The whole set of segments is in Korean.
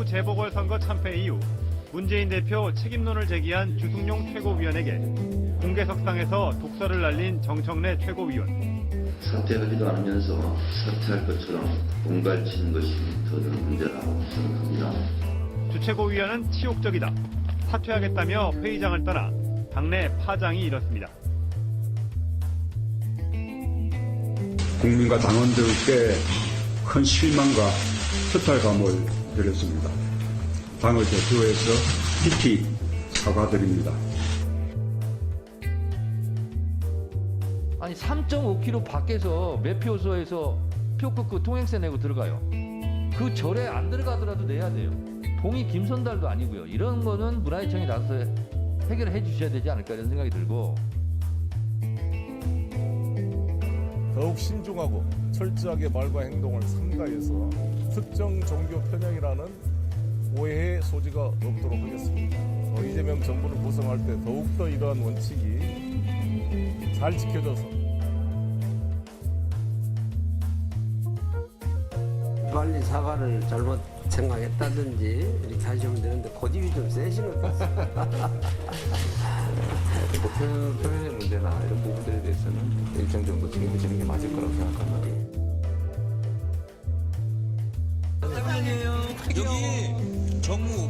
재보궐선거 참패 이후 문재인 대표 책임론을 제기한 주승용 최고위원에게 공개석상에서 독설을 날린 정청래 최고위원. 사퇴하지도 않으면서 사퇴할 것처럼 공갈치는 것이 더 큰 문제라고 생각합니다. 주 최고위원은 치욕적이다. 사퇴하겠다며 회의장을 떠나 당내 파장이 일었습니다. 국민과 당원들께 큰 실망과 허탈감을 드렸습니다. 당을 대표해서 깊이 사과드립니다. 아니 3.5km 밖에서 매표소에서 표 끊고 통행세 내고 들어가요. 그 절에 안 들어가더라도 내야 돼요. 동의 김선달도 아니고요. 이런 거는 문화유청이 나서서 해결해 주셔야 되지 않을까 이런 생각이 들고. 더욱 신중하고 철저하게 말과 행동을 삼가해서 특정 종교 편향이라는 오해의 소지가 없도록 하겠습니다. 이재명 정부를 구성할 때 더욱더 이러한 원칙이 잘 지켜져서 빨리 사과를 잘못 생각했다든지 이렇게 하시면 되는데 고집이 좀 세시는 것 같습니다. 표현의 문제나 이런 부분들에 대해서는 일정 정도 책임을 지는 게 맞을 거라고 생각합니다. 여기 정우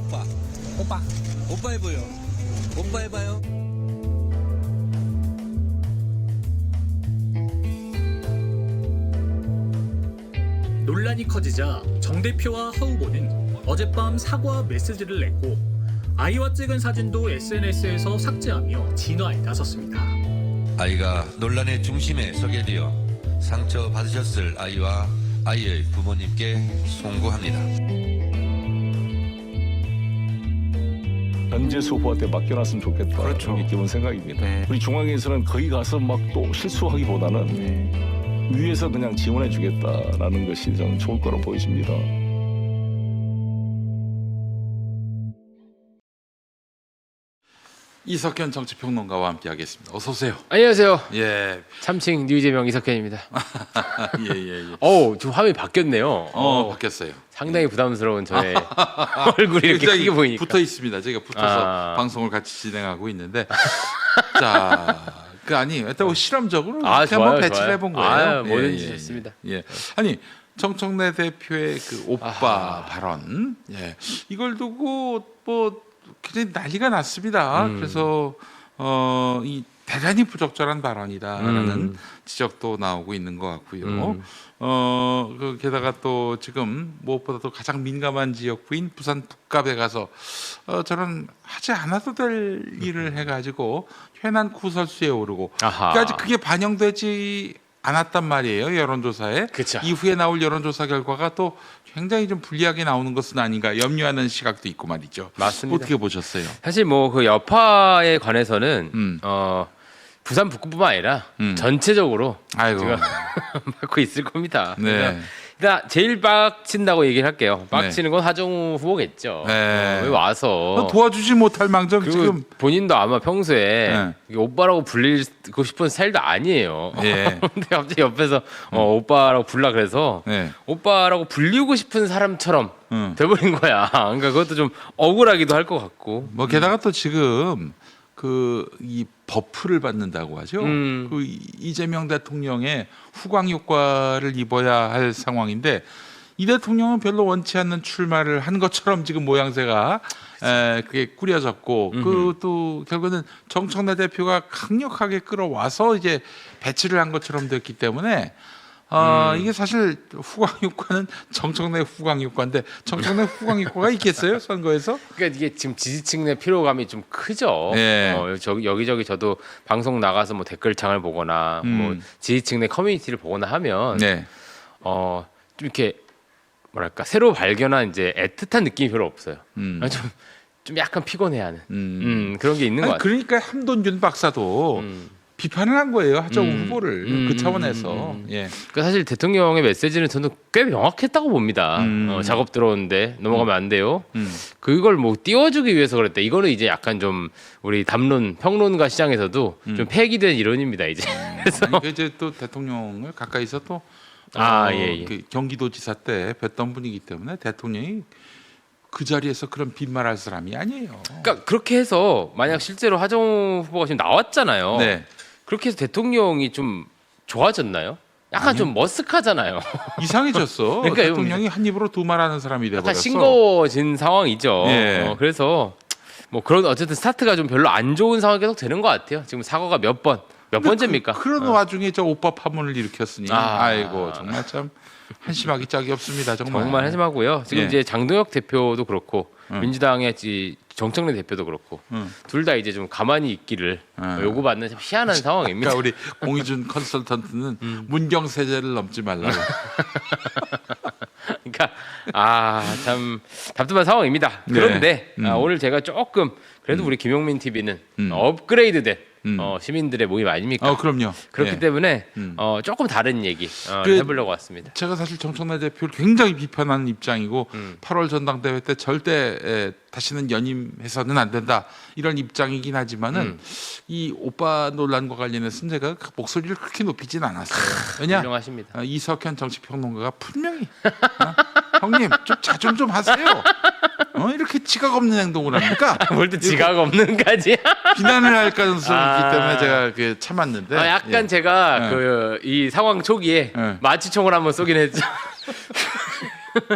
오빠 해봐요. 오빠 해봐요. 논란이 커지자 정 대표와 하 후보는 어젯밤 사과 메시지를 냈고 아이와 찍은 사진도 SNS에서 삭제하며 진화에 나섰습니다. 아이가 논란의 중심에 서게 되어 상처 받으셨을 아이와 아이의 부모님께 송구합니다. 변재수 후보한테 맡겨놨으면 좋겠다. 그렇죠. 이게 기본 생각입니다. 네. 우리 중앙에서는 거기 가서 막 또 실수하기보다는 위에서 그냥 지원해 주겠다라는 것이 저는 좋을 거로 보여집니다. 이석현 정치평론가와 함께하겠습니다. 어서 오세요. 안녕하세요. 예. 참칭 뉴이재명 이석현입니다. 예. 어우, 좀 화면이 바뀌었네요. 바뀌었어요. 상당히 부담스러운 저의 얼굴이 이렇게 크게 보이니까. 붙어 있습니다. 저희가 붙어서 방송을 같이 진행하고 있는데 자, 일단 실험적으로 이렇게 한번 배치를 해본 거예요. 뭐든지 좋습니다. 예. 아니 정청래 대표의 그 오빠 발언, 이걸 두고 굉장히 난리가 났습니다. 그래서 이 대단히 부적절한 발언이다라는 지적도 나오고 있는 것 같고요. 게다가 또 지금 무엇보다도 가장 민감한 지역구인 부산 북갑에 가서 저는 하지 않아도 될 일을 해가지고 현안 구설수에 오르고 그러니까 아직 그게 반영되지 않았단 말이에요. 여론조사에. 그쵸. 이후에 나올 여론조사 결과가 또 굉장히 좀 불리하게 나오는 것은 아닌가 염려하는 시각도 있고 말이죠. 맞습니다. 어떻게 보셨어요? 사실 뭐 그 여파에 관해서는 부산 북구뿐만 아니라 전체적으로 제가 맡고 있을 겁니다. 네. 일단 제일 빡친다고 얘기를 할게요. 빡치는 건 하정우 후보겠죠. 네. 왜 와서 도와주지 못할 망정 그리고 지금 본인도 아마 평소에 오빠라고 불리고 싶은 스타일도 아니에요. 예. 근데 갑자기 옆에서 오빠라고 불라 그래서 오빠라고 불리고 싶은 사람처럼 돼버린 거야. 그러니까 그것도 좀 억울하기도 할 것 같고. 뭐 게다가 또 지금 이 버프를 받는다고 하죠. 그 이재명 대통령의 후광 효과를 입어야 할 상황인데 이 대통령은 별로 원치 않는 출마를 한 것처럼 지금 모양새가 그게 꾸려졌고 또 결국은 정청래 대표가 강력하게 끌어와서 이제 배치를 한 것처럼 됐기 때문에 이게 사실 후광 효과는 정청래 후광 효과인데 정청래 후광 효과가 있겠어요 선거에서? 그러니까 이게 지금 지지층 내 피로감이 좀 크죠. 네. 여기저기 저도 방송 나가서 뭐 댓글창을 보거나 뭐 지지층 내 커뮤니티를 보거나 하면 좀 이렇게 뭐랄까 새로 발견한 이제 애틋한 느낌이 별로 없어요. 좀 약간 피곤해하는 그런 게 있는 것 같아요. 그러니까 함돈균 박사도 비판을 한 거예요 하정우 후보를 그 차원에서. 그러니까 사실 대통령의 메시지는 저는 꽤 명확했다고 봅니다. 작업 들어오는데 넘어가면 안 돼요. 그걸 뭐 띄워주기 위해서 그랬다. 이거는 이제 약간 좀 우리 담론 평론가 시장에서도 좀 폐기된 이론입니다 이제. 그래서 이제 또 대통령을 가까이서 또 그 경기도지사 때 뵀던 분이기 때문에 대통령이 그 자리에서 그런 빈말할 사람이 아니에요. 그러니까 그렇게 해서 만약 실제로 하정우 후보가 지금 나왔잖아요. 네. 그렇게 해서 대통령이 좀 좋아졌나요? 약간 아니요. 좀 머쓱하잖아요. 이상해졌어. 그러니까 대통령이 한 입으로 두 말하는 사람이 돼버렸어. 약간 싱거워진 상황이죠. 예. 그래서 뭐 그런 어쨌든 스타트가 좀 별로 안 좋은 상황이 계속 되는 것 같아요. 지금 사과가 몇 번째입니까? 그런 와중에 저 오빠 파문을 일으켰으니 아. 아이고 정말 참 한심하기 짝이 없습니다. 정말. 정말 한심하고요. 지금 예. 이제 장동혁 대표도 그렇고 민주당의 정청래 대표도 그렇고 둘 다 이제 좀 가만히 있기를 요구받는 참 희한한 상황입니다. 그러니까 우리 공희준 컨설턴트는 문경세제를 넘지 말라고. 그러니까 참 답답한 상황입니다. 그런데 오늘 제가 조금 그래도 우리 김용민 TV는 업그레이드된 시민들의 모임 아닙니까? 그럼요. 그렇기 예. 때문에 조금 다른 얘기 해보려고 왔습니다. 제가 사실 정청래 대표를 굉장히 비판하는 입장이고 8월 전당대회 때 절대 다시는 연임해서는 안 된다 이런 입장이긴 하지만은 이 오빠 논란과 관련해서 제가 그 목소리를 그렇게 높이진 않았어요. 왜냐? 훌륭하십니다. 이석현 정치평론가가 분명히 형님 좀 자중 좀 하세요. 이렇게 지각 없는 행동을 합니까? 뭘 또 지각 없는까지? 비난을 할 가능성이 있기 때문에 제가 그 참았는데. 약간 예. 제가 이 상황 초기에 마취총을 한번 쏘긴 했죠.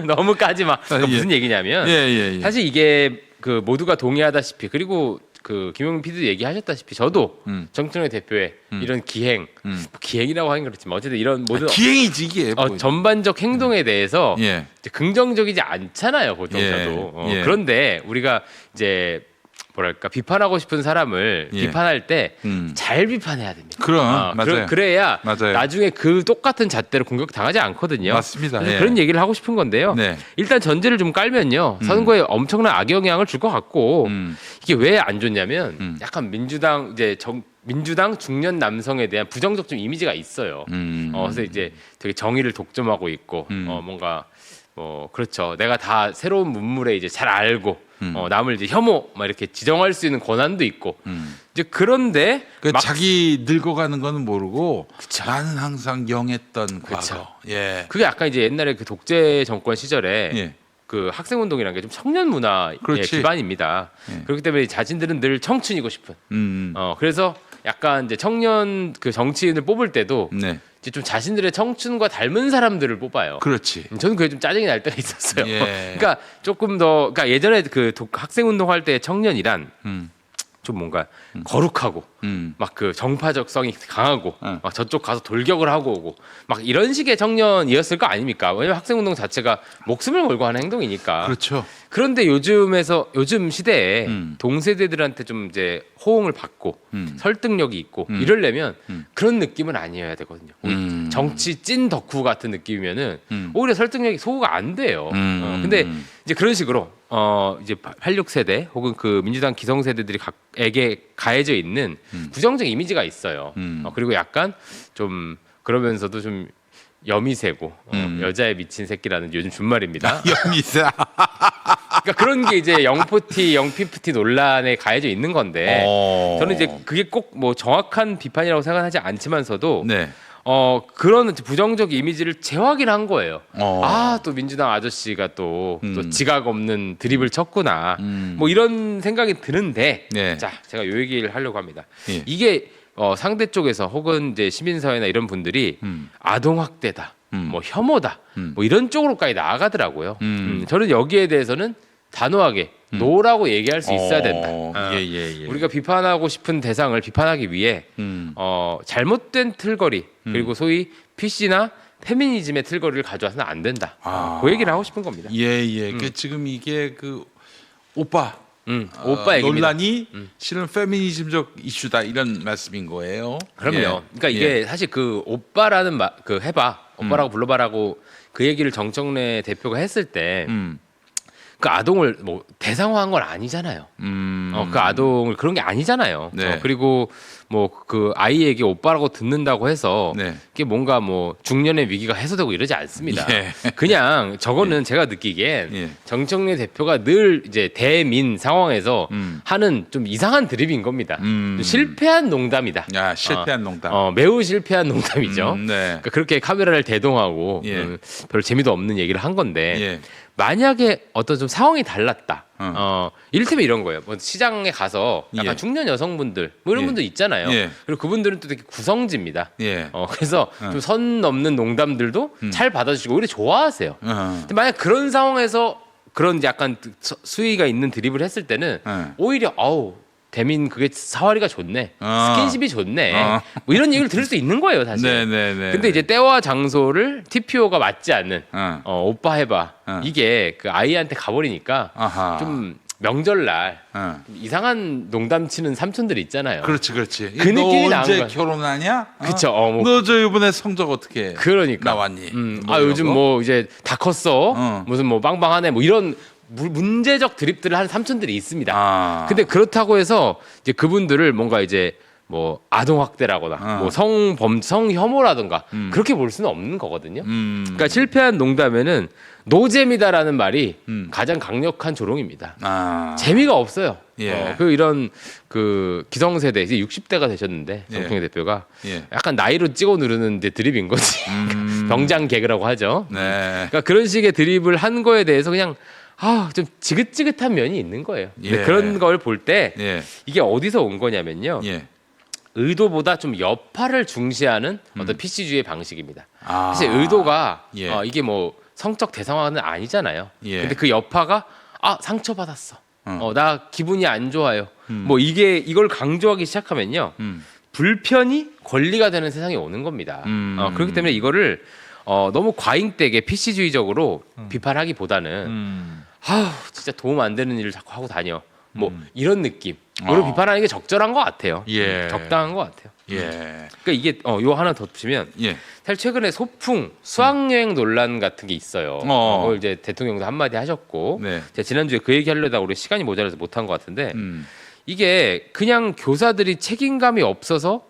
너무 까지 마. 그러니까 예. 무슨 얘기냐면 사실 이게 그 모두가 동의하다시피 그리고 그 김용민 PD도 얘기하셨다시피 저도 정청래 대표의 이런 기행, 뭐 기행이라고 하긴 그렇지만 어쨌든 이런 모든 기행이지 이게. 전반적 행동에 대해서 예. 이제 긍정적이지 않잖아요 보통 예. 저도. 예. 그런데 우리가 이제 뭐랄까 비판하고 싶은 사람을 예. 비판할 때 잘 비판해야 됩니다. 그럼 맞아요. 그래야 맞아요. 나중에 그 똑같은 잣대로 공격 당하지 않거든요. 맞습니다. 그래서 예. 그런 얘기를 하고 싶은 건데요. 네. 일단 전제를 좀 깔면요. 선거에 엄청난 악영향을 줄 것 같고 이게 왜 안 좋냐면 약간 민주당 민주당 중년 남성에 대한 부정적 좀 이미지가 있어요. 그래서 이제 되게 정의를 독점하고 있고 뭔가 그렇죠. 내가 다 새로운 문물에 이제 잘 알고 남을 이제 혐오 막 이렇게 지정할 수 있는 권한도 있고 이제 그런데 자기 늙어가는 거는 모르고 그쵸. 나는 항상 영했던 과거. 예. 그게 약간 이제 옛날에 그 독재 정권 시절에 예. 그 학생 운동이라는 게 좀 청년 문화의 그렇지. 기반입니다. 예. 그렇기 때문에 자신들은 늘 청춘이고 싶은. 그래서 약간 이제 청년 그 정치인을 뽑을 때도 네. 이제 좀 자신들의 청춘과 닮은 사람들을 뽑아요. 그렇지. 저는 그게 좀 짜증이 날 때가 있었어요. 예. 그러니까 조금 더 그러니까 예전에 그 학생 운동할 때 청년이란 좀 뭔가 거룩하고 막 그 정파적성이 강하고 막 저쪽 가서 돌격을 하고 오고 막 이런 식의 청년이었을 거 아닙니까? 왜냐면 학생 운동 자체가 목숨을 걸고 하는 행동이니까. 그렇죠. 그런데 요즘 시대에 동세대들한테 좀 이제 호응을 받고 설득력이 있고 이러려면 그런 느낌은 아니어야 되거든요. 정치 찐 덕후 같은 느낌이면은 오히려 설득력이 소구가 안 돼요. 근데 이제 그런 식으로 이제 86세대 혹은 그 민주당 기성세대들에게 가해져 있는 부정적 이미지가 있어요. 그리고 약간 좀 그러면서도 좀 여미새고 여자에 미친 새끼라는 요즘 준말입니다. 여미새. 그러니까 그런 게 이제 영포티, 영피프티 논란에 가해져 있는 건데 저는 이제 그게 꼭 뭐 정확한 비판이라고 생각하지 않지만서도 네. 그런 부정적 이미지를 재확인한 거예요. 또 민주당 아저씨가 또 지각 없는 드립을 쳤구나. 뭐 이런 생각이 드는데, 네. 자 제가 요 얘기를 하려고 합니다. 예. 이게 상대 쪽에서 혹은 이제 시민사회나 이런 분들이 아동학대다, 뭐 혐오다, 뭐 이런 쪽으로까지 나아가더라고요. 저는 여기에 대해서는 단호하게 노라고 얘기할 수 있어야 된다. 예. 우리가 비판하고 싶은 대상을 비판하기 위해 잘못된 틀거리 그리고 소위 PC나 페미니즘의 틀거리를 가져와서는 안 된다. 그 얘기를 하고 싶은 겁니다. 예. 그 지금 이게 그 오빠 오빠 얘기입니다. 논란이 실은 페미니즘적 이슈다 이런 말씀인 거예요. 그럼요. 예. 그러니까 이게 사실 그 오빠라는 그 해봐 오빠라고 불러봐라고 그 얘기를 정청래 대표가 했을 때. 그 아동을 뭐 대상화한 건 아니잖아요. 그 아동을 그런 게 아니잖아요. 네. 그리고 뭐 그 아이에게 오빠라고 듣는다고 해서 네. 이게 뭔가 뭐 중년의 위기가 해소되고 이러지 않습니다. 예. 그냥 저거는 제가 느끼기엔 예. 정청래 대표가 늘 이제 대민 상황에서 하는 좀 이상한 드립인 겁니다. 좀 실패한 농담이다. 야, 실패한 농담. 매우 실패한 농담이죠. 네. 그러니까 그렇게 카메라를 대동하고 예. 별 재미도 없는 얘기를 한 건데 예. 만약에 어떤 좀 상황이 달랐다. 이를테면 이런 거예요. 뭐 시장에 가서 약간 예. 중년 여성분들 뭐 이런 예. 분들 있잖아요. 예. 그리고 그분들은 또 되게 구성지입니다. 예. 그래서 좀 선 넘는 농담들도 잘 받아주시고 오히려 좋아하세요. 근데 만약 그런 상황에서 그런 약간 수위가 있는 드립을 했을 때는 오히려 아우 대민 그게 사활이가 좋네, 스킨십이 좋네, 뭐 이런 얘기를 들을 수 있는 거예요, 사실. 네네네. 근데 이제 때와 장소를 TPO가 맞지 않는 오빠 해봐 이게 그 아이한테 가버리니까 아하. 좀 명절날 좀 이상한 농담 치는 삼촌들 있잖아요. 그렇지. 그 느낌이 너 나는 언제 거야. 결혼하냐? 그쵸. 뭐 너 저 이번에 성적 어떻게 그러니까 나왔니? 아 요즘 뭐 이제 다 컸어. 무슨 뭐 빵빵하네. 뭐 이런 문제적 드립들을 하는 삼촌들이 있습니다. 근데 그렇다고 해서 이제 그분들을 뭔가 이제 뭐 아동 학대라거나 뭐 성혐오라든가 그렇게 볼 수는 없는 거거든요. 그러니까 실패한 농담에는 노잼이다라는 말이 가장 강력한 조롱입니다. 재미가 없어요. 예. 그 이런 그 기성세대 이제 60대가 되셨는데 예. 정청래 대표가 예. 약간 나이로 찍어 누르는 데 드립인 거지. 병장 개그라고 하죠. 네. 그러니까 그런 식의 드립을 한 거에 대해서 그냥 좀 지긋지긋한 면이 있는 거예요. 근데 예. 그런 걸 볼 때 예. 이게 어디서 온 거냐면요. 예. 의도보다 좀 여파를 중시하는 어떤 PC주의 방식입니다. 아. 사실 의도가 예. 이게 뭐 성적 대상화는 아니잖아요. 예. 근데 그 여파가 상처받았어. 나 기분이 안 좋아요. 뭐 이걸 강조하기 시작하면요. 불편이 권리가 되는 세상이 오는 겁니다. 그렇기 때문에 이거를 너무 과잉되게 PC주의적으로 비판하기보다는 진짜 도움 안 되는 일을 자꾸 하고 다녀. 뭐 이런 느낌으로 비판하는 게 적절한 것 같아요. 예. 적당한 것 같아요. 예. 그러니까 이게 요 하나 더 붙이면 예. 사실 최근에 소풍 수학여행 논란 같은 게 있어요. 그걸 이제 대통령도 한마디 하셨고 네. 제가 지난주에 그 얘기 하려다가 우리 시간이 모자라서 못한 것 같은데 이게 그냥 교사들이 책임감이 없어서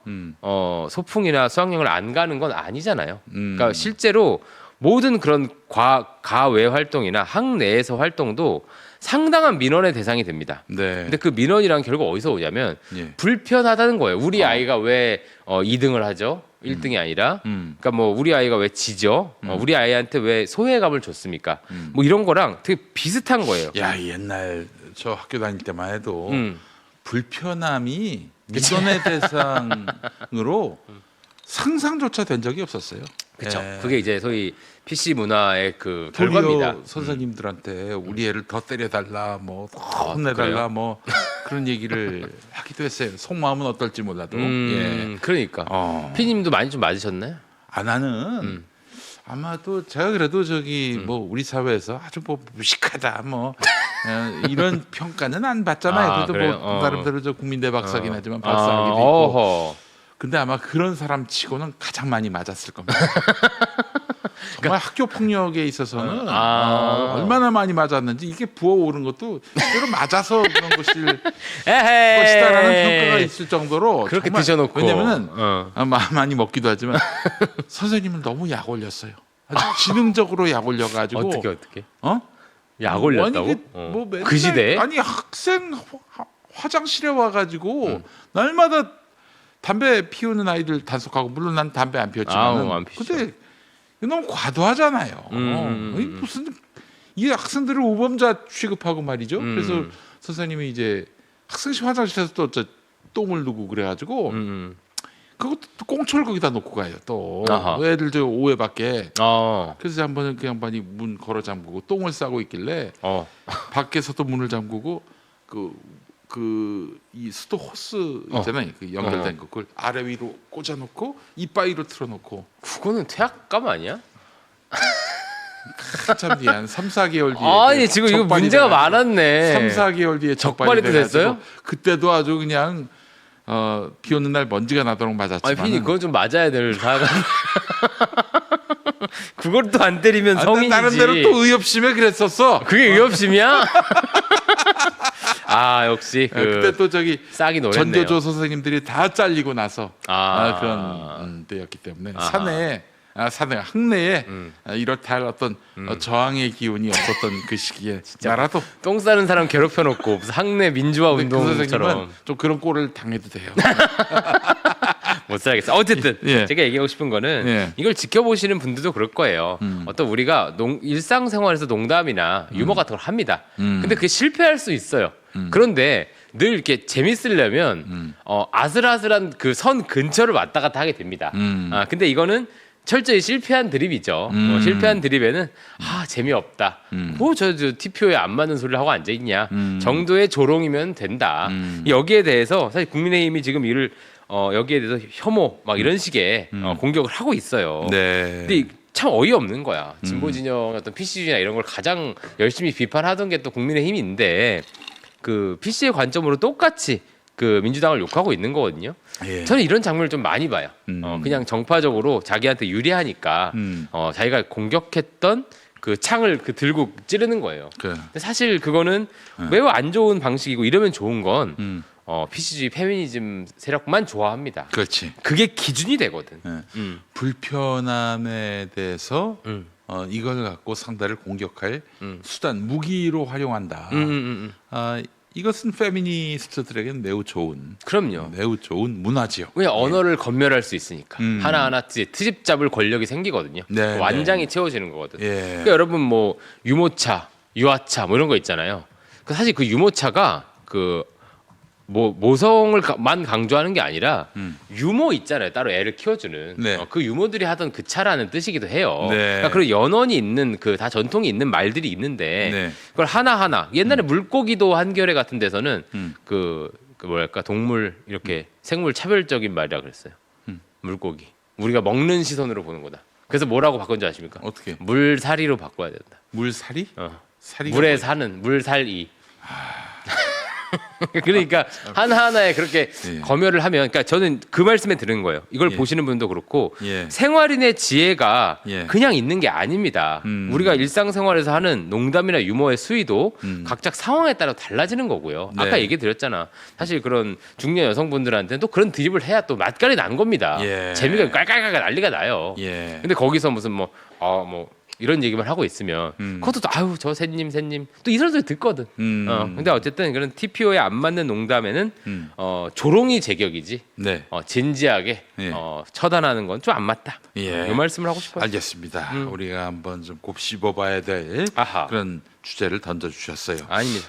소풍이나 수학여행을 안 가는 건 아니잖아요. 그러니까 실제로 모든 그런 과외 활동이나 학내에서 활동도 상당한 민원의 대상이 됩니다. 네. 근데 그 민원이란 결국 어디서 오냐면 예. 불편하다는 거예요. 우리 아이가 왜 2등을 하죠? 1등이 아니라. 그러니까 뭐 우리 아이가 왜 지죠? 우리 아이한테 왜 소외감을 줬습니까? 뭐 이런 거랑 되게 비슷한 거예요. 야, 옛날 저 학교 다닐 때만 해도 불편함이 민원의 대상으로 상상조차 된 적이 없었어요. 그렇죠. 예. 그게 이제 소위 PC 문화의 그 도리어 결과입니다. 선생님들한테 우리 애를 더 때려달라, 뭐 더 혼내달라, 그래요? 뭐 그런 얘기를 하기도 했어요. 속마음은 어떨지 몰라도. 예. 그러니까 피님도 많이 좀 맞으셨나요? 나는 아마도 제가 그래도 저기 뭐 우리 사회에서 아주 뭐 무식하다 뭐 이런 평가는 안 받잖아요. 그래도 그래요? 뭐 나름대로 저 국민대 박사긴 하지만 발사하기도 있고. 어허. 근데 아마 그런 사람 치고는 가장 많이 맞았을 겁니다. 정말 학교 폭력에 있어서는 얼마나 많이 맞았는지 이게 부어오른 것도 실제로 맞아서 그런 것이다라는 평가가 있을 정도로 그렇게 정말, 드셔놓고 왜냐면은 많이 먹기도 하지만 선생님을 너무 약 올렸어요. 아주 지능적으로 약 올려가지고 어떻게? 약 올렸다고? 아니, 뭐 맨날, 그 시대에? 아니 학생 화장실에 와가지고 날마다 담배 피우는 아이들 단속하고 물론 난 담배 안 피웠지만 안 피우죠. 근데 너무 과도하잖아요. 무슨 이 학생들을 우범자 취급하고 말이죠. 그래서 선생님이 이제 학생실 화장실에서 또 똥을 누고 그래가지고 그것도 또 꽁초를 거기다 놓고 가요. 또 애들 저 오해받게. 그래서 한번 그 양반이 문 걸어 잠그고 똥을 싸고 있길래 밖에서도 문을 잠그고 이 수도 호스 있잖아요. 그 연결된 거 그걸 아래 위로 꽂아놓고 이빠이로 틀어놓고. 그거는 퇴학감 아니야? 한참 뒤에 한 3, 4개월 뒤에 아니 지금 이거 문제가 많았네. 3, 4개월 뒤에 적발이 됐어요? 그때도 아주 그냥 비 오는 날 먼지가 나도록 맞았지만. 아니 피디 그건 좀 맞아야 될 사람. 그걸 또 안 때리면 성인이지. 나름대로 또 의협심에 그랬었어. 그게 의협심이야? 아 역시 그때 또 저기 싹이 노랬네요. 전교조 선생님들이 다 잘리고 나서 아. 그런 때였기 때문에 아하. 학내에 이렇다 할 어떤 저항의 기운이 없었던 그 시기에 나라도 똥 싸는 사람 괴롭혀 놓고 무슨 학내 민주화 근데 그 선생님은 운동처럼 좀 그런 꼴을 당해도 돼요. 못 살겠어. 어쨌든 예. 제가 얘기하고 싶은 거는 예. 이걸 지켜보시는 분들도 그럴 거예요. 어떤 우리가 일상생활에서 농담이나 유머 같은 걸 합니다. 근데 그게 실패할 수 있어요. 그런데 늘 이렇게 재밌으려면 아슬아슬한 그 선 근처를 왔다 갔다 하게 됩니다. 근데 이거는 철저히 실패한 드립이죠. 실패한 드립에는 재미없다. 저 TPO에 안 맞는 소리를 하고 앉아 있냐 정도의 조롱이면 된다. 여기에 대해서 사실 국민의힘이 지금 이를 여기에 대해서 혐오 막 이런 식의 공격을 하고 있어요. 네. 근데 참 어이없는 거야. 진보 진영의 어떤 PC주의나 이런 걸 가장 열심히 비판하던 게 또 국민의힘인데 그 PC의 관점으로 똑같이 그 민주당을 욕하고 있는 거거든요. 예. 저는 이런 장면을 좀 많이 봐요. 그냥 정파적으로 자기한테 유리하니까 자기가 공격했던 그 창을 들고 찌르는 거예요. 근데 사실 그거는 매우 안 좋은 방식이고 이러면 좋은 건 PC주의 페미니즘 세력만 좋아합니다. 그렇지. 그게 기준이 되거든. 불편함에 대해서 이걸 갖고 상대를 공격할 수단, 무기로 활용한다. 이것은 페미니스트들에게는 매우 좋은, 그럼요. 매우 좋은 문화지요. 왜 언어를 건멸할 수 있으니까 하나하나 트집 잡을 권력이 생기거든요. 네, 완장이 채워지는 거거든. 예. 그러니까 여러분 뭐 유모차, 유아차 뭐 이런 거 있잖아요. 사실 그 유모차가 그 모성을만 강조하는 게 아니라 유모 있잖아요. 따로 애를 키워주는 네. 그 유모들이 하던 그 차라는 뜻이기도 해요. 네. 그러니까 그런 연원이 있는 그 다 전통이 있는 말들이 있는데 네. 그걸 하나하나 옛날에 물고기도 한겨레 같은 데서는 그 뭐랄까 동물 이렇게 생물 차별적인 말이라 그랬어요. 물고기 우리가 먹는 시선으로 보는 거다. 그래서 뭐라고 바꾼 줄 아십니까? 어떻게? 물살이로 바꿔야 된다. 물살이? 살이가 물에 뭐예요? 사는 물살이. 그러니까 하나하나에 그렇게 검열을 하면, 그러니까 저는 그 말씀에 드는 거예요. 이걸 보시는 분도 그렇고 생활인의 지혜가 그냥 있는 게 아닙니다. 우리가 일상생활에서 하는 농담이나 유머의 수위도 각자 상황에 따라 달라지는 거고요. 아까 얘기 드렸잖아. 사실 그런 중년 여성분들한테는 또 그런 드립을 해야 또 맛깔이 난 겁니다. 재미가 깔깔깔 난리가 나요. 근데 거기서 무슨 뭐 이런 얘기만 하고 있으면 그것도 또 아유 저 새님 또 이런 소리 듣거든. 근데 어쨌든 그런 TPO에 안 맞는 농담에는 조롱이 제격이지. 네. 진지하게 처단하는 건 좀 안 맞다. 이 말씀을 하고 싶어요. 알겠습니다. 우리가 한번 좀 곱씹어봐야 될 그런 주제를 던져주셨어요. 아닙니다.